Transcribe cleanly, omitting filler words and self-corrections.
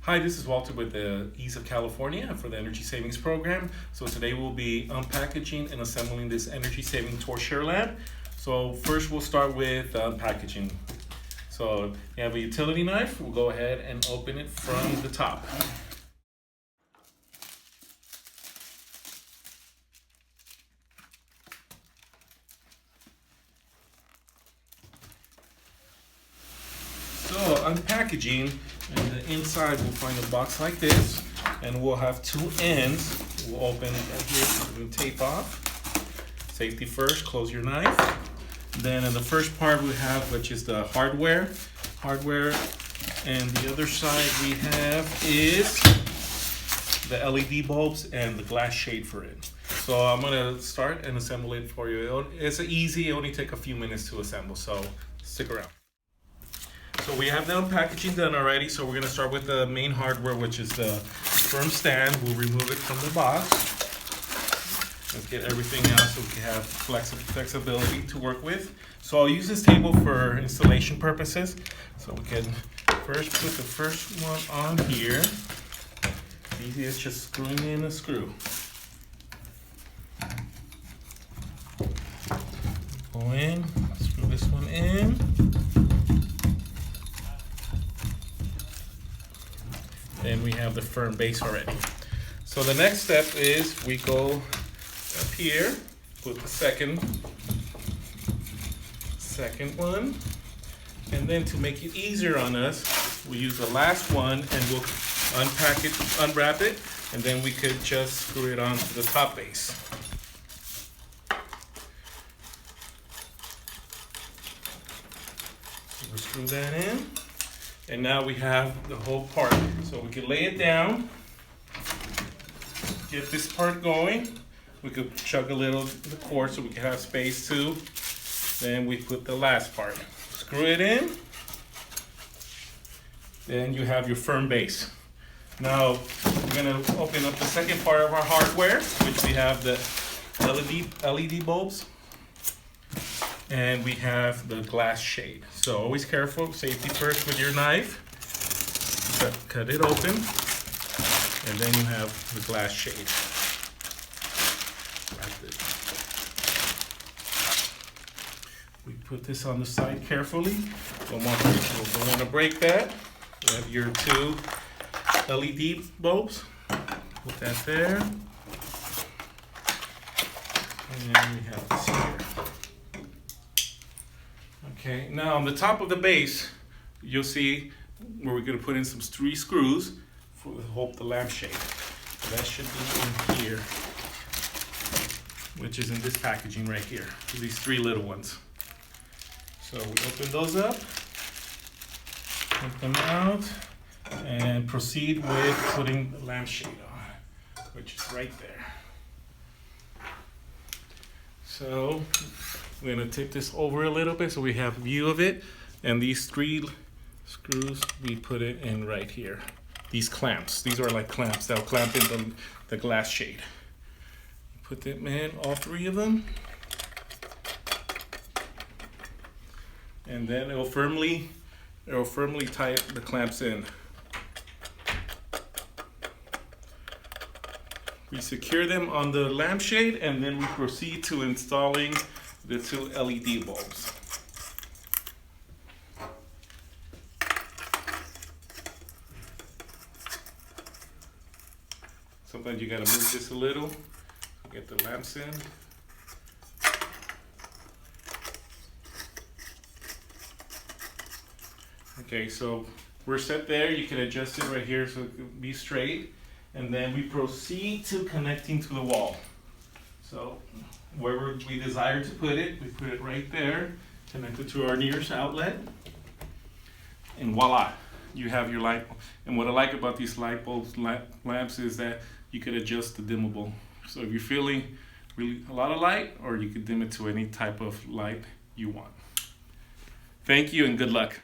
Hi, this is Walter with the Ease of California for the Energy Savings Program. So today we'll be unpackaging and assembling this energy saving Torchiere lamp. So first we'll start with unpackaging. So you have a utility knife, we'll go ahead and open it from the top. So unpackaging, and the inside we'll find a box like this, and we'll have two ends. We'll open right here, we'll tape off. Safety first, close your knife. Then in the first part we have, which is the hardware, and the other side we have is the LED bulbs and the glass shade for it. So I'm gonna start and assemble it for you. It's easy, it only take a few minutes to assemble, so stick around. So we have the unpackaging done already, so we're gonna start with the main hardware, which is the firm stand. We'll remove it from the box. Let's get everything out so we can have flexibility to work with. So I'll use this table for installation purposes. So we can first put the first one on here. Easy as just screwing in a screw. Go in, screw this one in. And we have the firm base already. So the next step is we go up here, put the second one, and then to make it easier on us, we use the last one and we'll unpack it, unwrap it, and then we could just screw it onto the top base. So we'll screw that in. And now we have the whole part. So we can lay it down, get this part going. We could chug a little the cord so we can have space too. Then we put the last part. Screw it in. Then you have your firm base. Now we're gonna open up the second part of our hardware, which we have the LED bulbs. And we have the glass shade. So always careful, safety first with your knife. Cut it open, and then you have the glass shade. We put this on the side carefully. Don't want to break that. You have your two LED bulbs. Put that there. And then we have this here. Okay, now on the top of the base, you'll see where we're going to put in some 3 screws for the lampshade. That should be in here, which is in this packaging right here. These 3 little ones. So we open those up, take them out, and proceed with putting the lampshade on, which is right there. So we're going to tip this over a little bit so we have a view of it. And these 3 screws, we put it in right here. These clamps, these are like clamps that'll clamp in the glass shade. Put them in, all 3 of them. And then it'll firmly tie the clamps in. We secure them on the lampshade, and then we proceed to installing the 2 LED bulbs. Sometimes you gotta move this a little to get the lamps in. Okay, so we're set there. You can adjust it right here so it can be straight. And then we proceed to connecting to the wall. So wherever we desire to put it, we put it right there, connected to our nearest outlet. And voila, you have your light. And what I like about these light bulbs, lamps, is that you could adjust the dimmable. So if you're feeling really a lot of light, or you could dim it to any type of light you want. Thank you and good luck.